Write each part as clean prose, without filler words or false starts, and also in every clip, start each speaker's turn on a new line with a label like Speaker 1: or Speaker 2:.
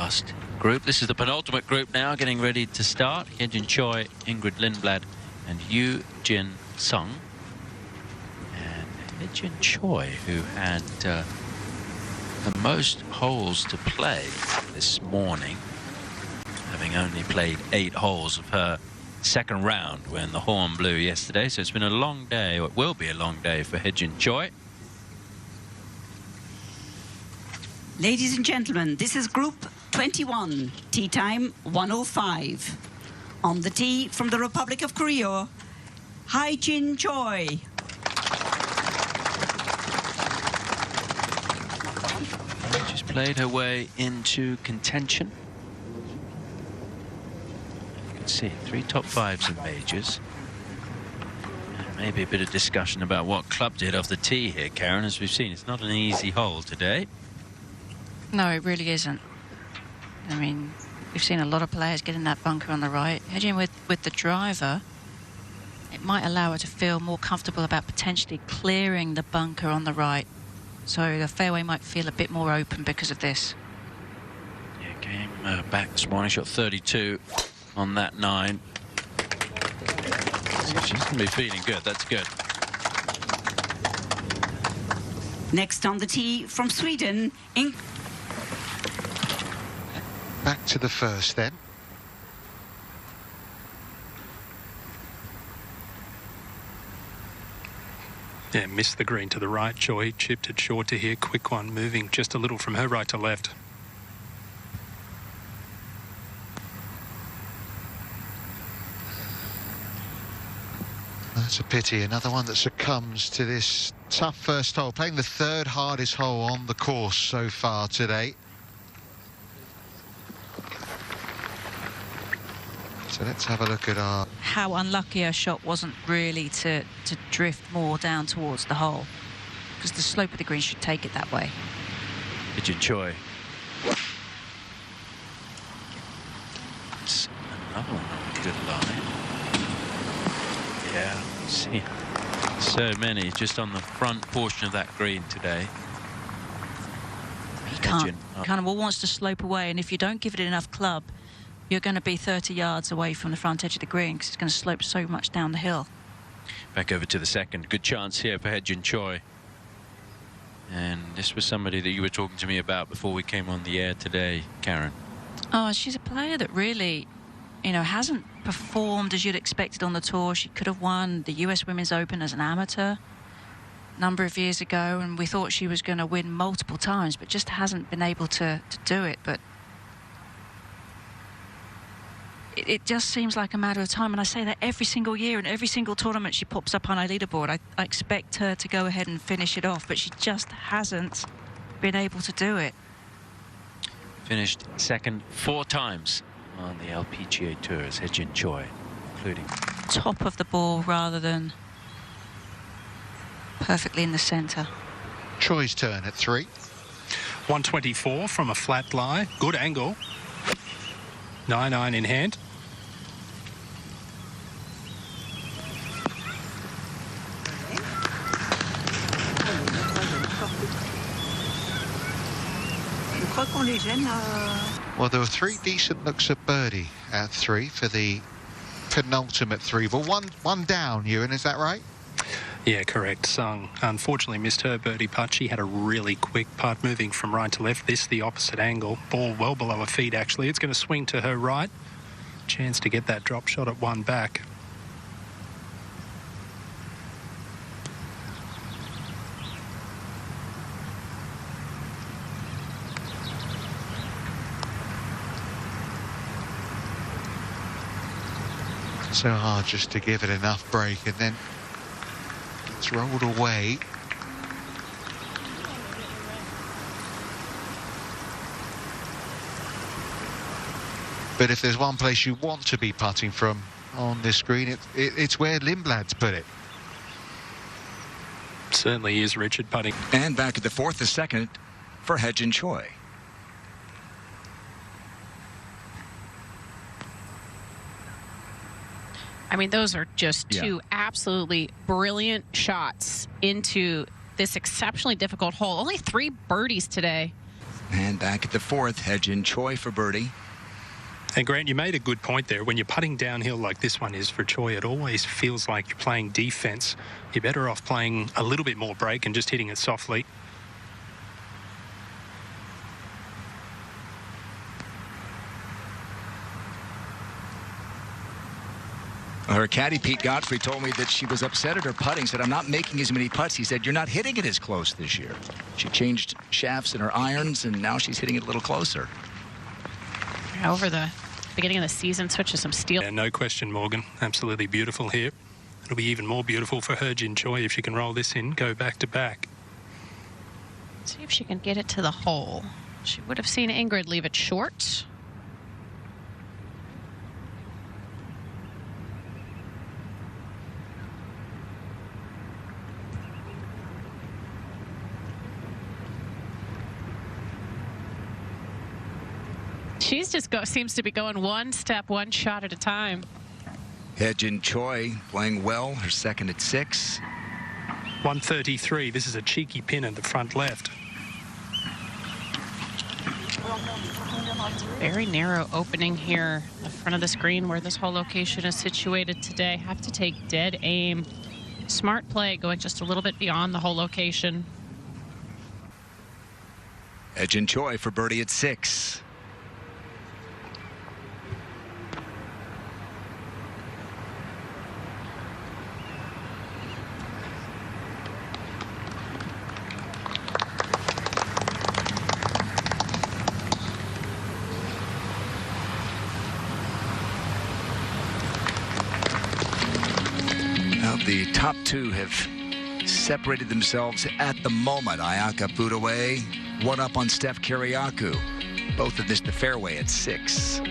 Speaker 1: last group. This is the penultimate group now, getting ready to start. Hye-jin Choi, Ingrid Lindblad, and Hye-jin Sung. And Hye-jin Choi, who had the most holes to play this morning, having only played 8 holes of her second round when the horn blew yesterday. So it's been a long day, or it will be a long day for Hye-jin Choi.
Speaker 2: Ladies and gentlemen, this is Group 21, tee time 105. On the tee from the Republic of Korea, Hye-jin Choi.
Speaker 1: She's played her way into contention. You can see 3 top 5s in majors. And maybe a bit of discussion about what club did off the tee here, Karen. As we've seen, it's not an easy hole today.
Speaker 3: No, it really isn't. I mean, we've seen a lot of players get in that bunker on the right. Hedging with the driver, it might allow her to feel more comfortable about potentially clearing the bunker on the right. So the fairway might feel a bit more open because of this.
Speaker 1: Yeah, came back this morning, shot 32 on that 9. So she's going to be feeling good. That's good.
Speaker 2: Next on the tee from Sweden,
Speaker 4: Back to the first then.
Speaker 5: Yeah, missed the green to the right. Choi chipped it short to here. Quick one, moving just a little from her right to left.
Speaker 4: That's a pity. Another one that succumbs to this tough first hole. Playing the 3rd hardest hole on the course so far today. So let's have a look at our...
Speaker 3: How unlucky her shot wasn't really to drift more down towards the hole, because the slope of the green should take it that way.
Speaker 1: Hye-jin Choi. It's another one. Good line. Yeah, see so many just on the front portion of that green today.
Speaker 3: He can't. Kind of all wants to slope away, and if you don't give it enough club, you're going to be 30 yards away from the front edge of the green because it's going to slope so much down the hill.
Speaker 1: Back over to the second. Good chance here for Hye-jin Choi. And this was somebody that you were talking to me about before we came on the air today, Karen.
Speaker 3: Oh, she's a player that really, you know, hasn't performed as you'd expected on the tour. She could have won the US Women's Open as an amateur a number of years ago, and we thought she was going to win multiple times, but just hasn't been able to do it. But it just seems like a matter of time, and I say that every single year and every single tournament she pops up on our leaderboard. I expect her to go ahead and finish it off, but she just hasn't been able to do it.
Speaker 1: Finished second 4 times on the LPGA Tour as Hye-jin Choi, including
Speaker 3: top of the ball rather than perfectly in the centre.
Speaker 4: Choi's turn at 3.
Speaker 5: 124 from a flat lie. Good angle. 9-iron in hand.
Speaker 4: Well, there were 3 decent looks at birdie at 3 for the penultimate 3. But one down, Ewan, is that right?
Speaker 5: Yeah, correct. Sung unfortunately missed her birdie putt. She had a really quick putt moving from right to left. This the opposite angle. Ball well below her feet, actually. It's going to swing to her right. Chance to get that drop shot at 1 back.
Speaker 4: So hard just to give it enough break, and then it's rolled away. But if there's one place you want to be putting from on this green, it's where Lindblad's put it.
Speaker 5: Certainly is, Richard, putting.
Speaker 6: And back at the 4th, the second for Hye-jin Choi.
Speaker 7: I mean, those are just 2 absolutely brilliant shots into this exceptionally difficult hole. Only 3 birdies today.
Speaker 6: And back at the fourth, Hye-jin Choi for birdie.
Speaker 5: And Grant, you made a good point there. When you're putting downhill like this one is for Choi, it always feels like you're playing defense. You're better off playing a little bit more break and just hitting it softly.
Speaker 6: Her caddy, Pete Godfrey, told me that she was upset at her putting, said, I'm not making as many putts. He said, you're not hitting it as close this year. She changed shafts in her irons, and now she's hitting it a little closer.
Speaker 7: Over the beginning of the season, switch to some steel.
Speaker 5: Yeah, no question, Morgan. Absolutely beautiful here. It'll be even more beautiful for Hye-jin Choi if she can roll this in, go back to back.
Speaker 7: See if she can get it to the hole. She would have seen Ingrid leave it short. She's just seems to be going one step, one shot at a time.
Speaker 6: Hye-jin Choi playing well, her second at 6.
Speaker 5: 133. This is a cheeky pin in the front left.
Speaker 7: Very narrow opening here, the front of the screen where this whole location is situated today. Have to take dead aim. Smart play, going just a little bit beyond the whole location.
Speaker 6: Hye-jin Choi for birdie at 6. The top two have separated themselves at the moment. Ayaka Budaway, one up on Steph Kiriakou. Both have missed the fairway at 6.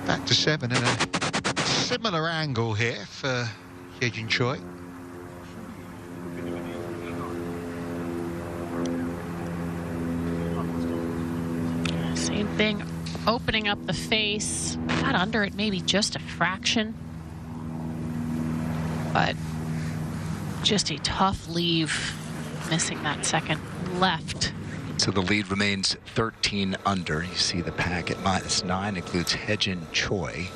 Speaker 4: Back to 7 and a similar angle here for Hye-jin Choi.
Speaker 7: Same thing. Opening up the face, got under it maybe just a fraction, but just a tough leave, missing that second left.
Speaker 6: So the lead remains 13 under. You see the pack at -9 includes Hye-jin Choi,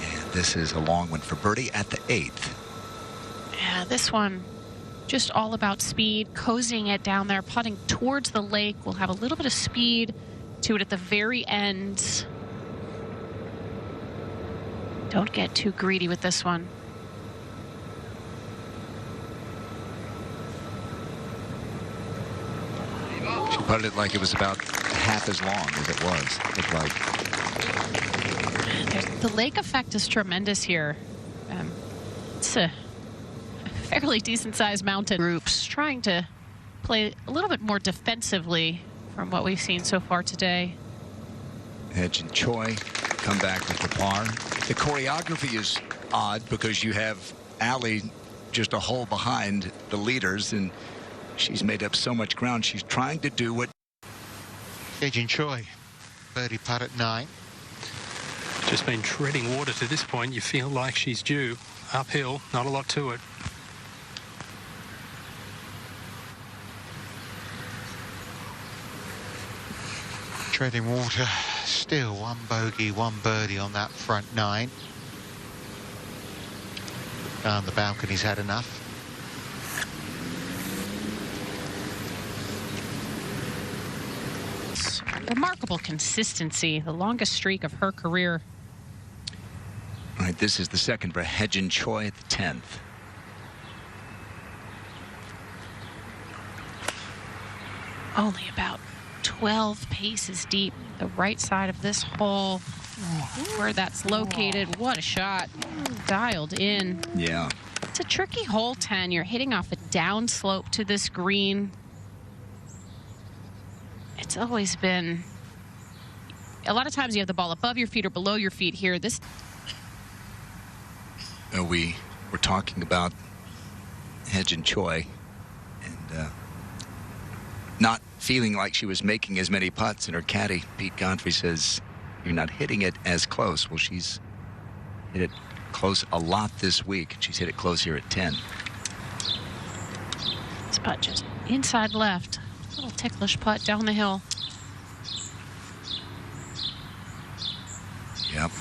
Speaker 6: and this is a long one for birdie at the 8th.
Speaker 7: Yeah, this one just all about speed, cozying it down there, putting towards the lake. We'll have a little bit of speed to it at the very end. Don't get too greedy with this one.
Speaker 6: She putted it like it was about half as long as it was. Looked like.
Speaker 7: The lake effect is tremendous here. It's a fairly decent-sized mountain. Groups trying to play a little bit more defensively from what we've seen so far today.
Speaker 6: Hye-jin Choi come back with the par. The choreography is odd because you have Ali just a hole behind the leaders, and she's made up so much ground. She's trying to do what
Speaker 4: Hye-jin Choi, birdie putt at 9.
Speaker 5: Just been treading water to this point. You feel like she's due. Uphill, not a lot to it.
Speaker 4: Treading water, still 1 bogey, 1 birdie on that front 9. Down the balcony's had enough.
Speaker 7: Remarkable consistency, the longest streak of her career.
Speaker 6: All right, this is the second for Hye-jin Choi at the 10th.
Speaker 7: Only about 12 paces deep, the right side of this hole, where that's located. What a shot. Dialed in.
Speaker 6: Yeah.
Speaker 7: It's a tricky hole, 10. You're hitting off a downslope to this green. It's always been, a lot of times you have the ball above your feet or below your feet here. This.
Speaker 6: We were talking about Hye-jin Choi and not feeling like she was making as many putts, and her caddy, Pete Godfrey, says, you're not hitting it as close. Well, she's hit it close a lot this week. She's hit it close here at 10.
Speaker 7: It's putt just inside left. A little ticklish putt down the hill.
Speaker 6: Yep.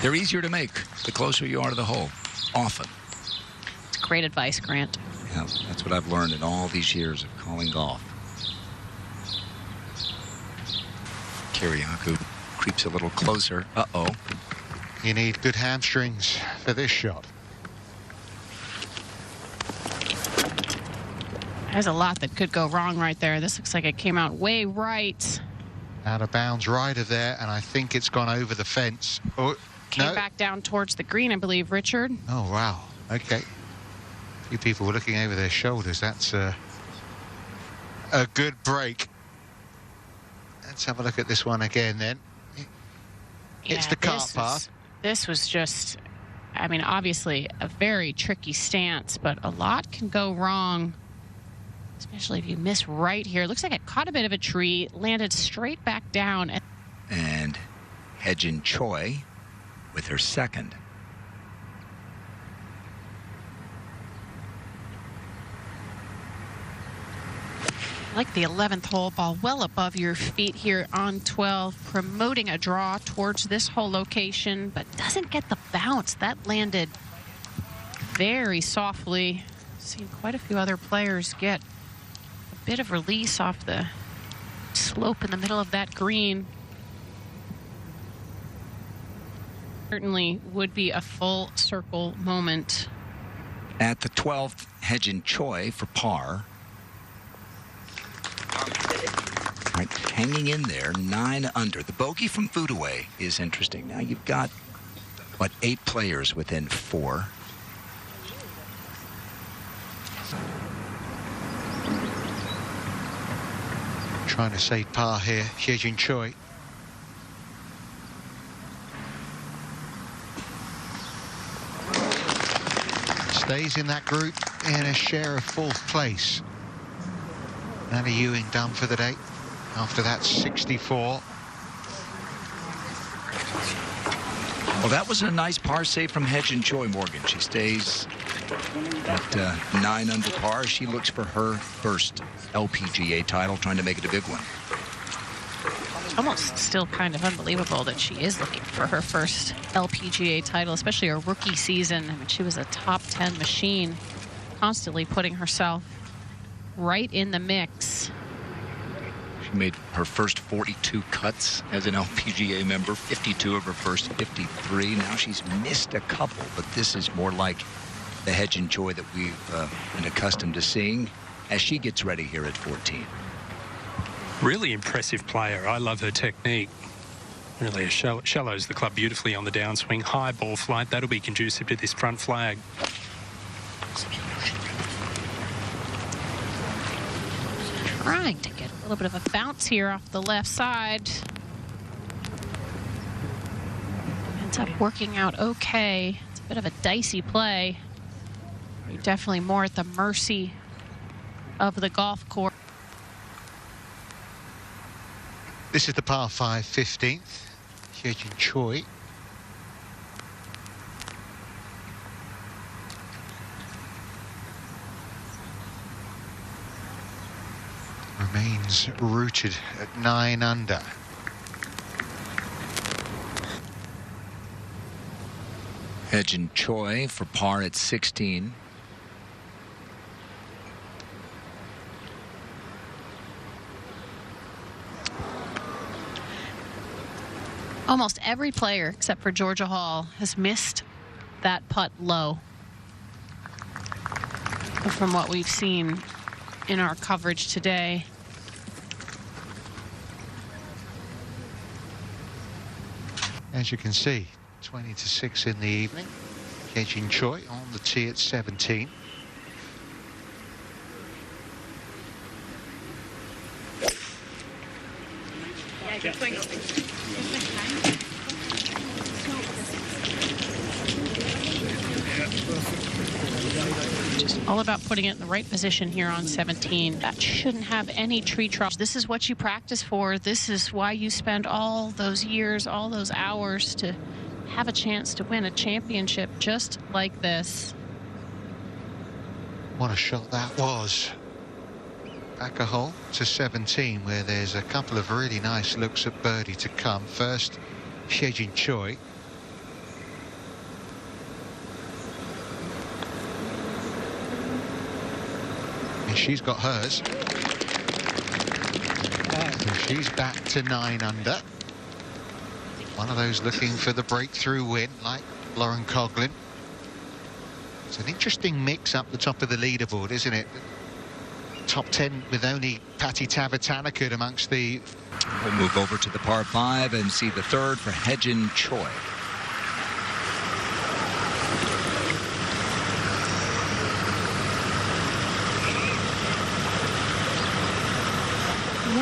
Speaker 6: They're easier to make the closer you are to the hole, often.
Speaker 7: It's great advice, Grant.
Speaker 6: Yeah, that's what I've learned in all these years of calling golf. Kiriakou creeps a little closer. Uh-oh.
Speaker 4: You need good hamstrings for this shot.
Speaker 7: There's a lot that could go wrong right there. This looks like it came out way right.
Speaker 4: Out of bounds right of there, and I think it's gone over the fence. Oh,
Speaker 7: Came
Speaker 4: no.
Speaker 7: back down towards the green, I believe, Richard.
Speaker 4: Oh, wow. Okay. A few people were looking over their shoulders. That's a good break. Let's have a look at this one again then. It's the cart path.
Speaker 7: This was just, I mean, obviously a very tricky stance, but a lot can go wrong, especially if you miss right here. Looks like it caught a bit of a tree, landed straight back down.
Speaker 6: And Hye-jin Choi with her second.
Speaker 7: Like the 11th hole, ball well above your feet here on 12, promoting a draw towards this hole location, but doesn't get the bounce. That landed very softly. Seen quite a few other players get a bit of release off the slope in the middle of that green. Certainly would be a full circle moment.
Speaker 6: At the 12th, Hye-jin Choi for par. Right, hanging in there, 9 under. The bogey from Foodaway is interesting. Now you've got, what, 8 players within 4.
Speaker 4: Trying to save par here, Hye-jin Choi. Stays in that group in a share of 4th place. Anna Ewing done for the day. After that, 64.
Speaker 6: Well, that was a nice par save from Hye-jin Choi, Morgan. She stays at 9 under par. She looks for her first LPGA title, trying to make it a big one.
Speaker 7: Almost still kind of unbelievable that she is looking for her first LPGA title, especially her rookie season. I mean, she was a top 10 machine, constantly putting herself right in the mix.
Speaker 6: She made her first 42 cuts as an LPGA member, 52 of her first 53. Now she's missed a couple, but this is more like the Hye-jin Choi that we've been accustomed to seeing as she gets ready here at 14.
Speaker 5: Really impressive player. I love her technique. Really shallows the club beautifully on the downswing. High ball flight. That'll be conducive to this front flag.
Speaker 7: Trying to get a little bit of a bounce here off the left side. Ends up working out okay. It's a bit of a dicey play. You're definitely more at the mercy of the golf course.
Speaker 4: This is the par 5 15th. Hye-jin Choi. Remains rooted at 9 under.
Speaker 6: Hye-jin Choi for par at 16.
Speaker 7: Almost every player except for Georgia Hall has missed that putt low from what we've seen in our coverage today.
Speaker 4: As you can see, 20 to 6 in the evening. Hye-jin Choi on the tee at 17.
Speaker 7: Just all about putting it in the right position here on 17. That shouldn't have any tree trouble. This is what you practice for. This is why you spend all those years, all those hours to have a chance to win a championship just like this.
Speaker 4: what a shot that was. Back a hole to 17, where there's a couple of really nice looks at birdie to come. First, Hye-jin Choi. And she's got hers. And she's back to 9 under. One of those looking for the breakthrough win, like Lauren Coughlin. It's an interesting mix up the top of the leaderboard, isn't it? Top 10 with only Patty Tavatanakut amongst the...
Speaker 6: We'll move over to the par 5 and see the third for Hye-jin Choi.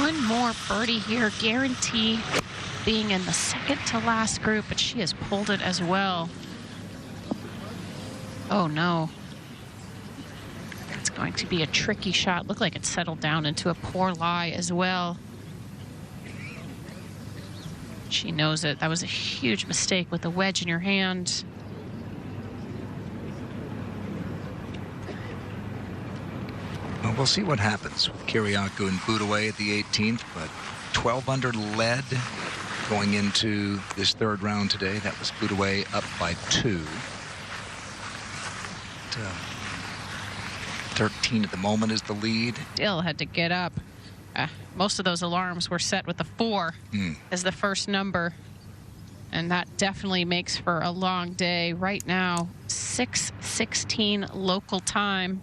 Speaker 7: One more birdie here, guarantee being in the second to last group, but she has pulled it as well. Oh no. It's going to be a tricky shot. Looked like it settled down into a poor lie as well. She knows it. That was a huge mistake with the wedge in your hand.
Speaker 6: Well, we'll see what happens with Kiriakou and Budaway at the 18th, but 12 under lead going into this third round today. That was Budaway up by 2. 13 at the moment is the lead.
Speaker 7: Still had to get up. Most of those alarms were set with the 4 as the first number. And that definitely makes for a long day. Right now, 6:16 local time.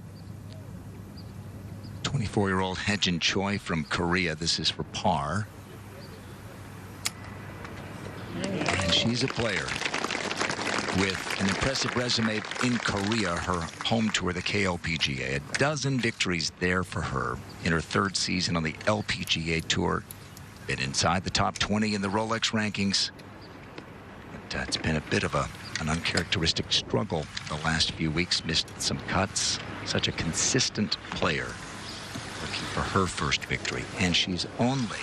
Speaker 6: 24-year-old Hye-jin Choi from Korea. This is for par. And she's a player with an impressive resume in Korea, her home tour, the KLPGA. A dozen victories there for her in her third season on the LPGA Tour. Been inside the top 20 in the Rolex rankings. But it's been a bit of an uncharacteristic struggle the last few weeks. Missed some cuts. Such a consistent player. Looking for her first victory. And she's only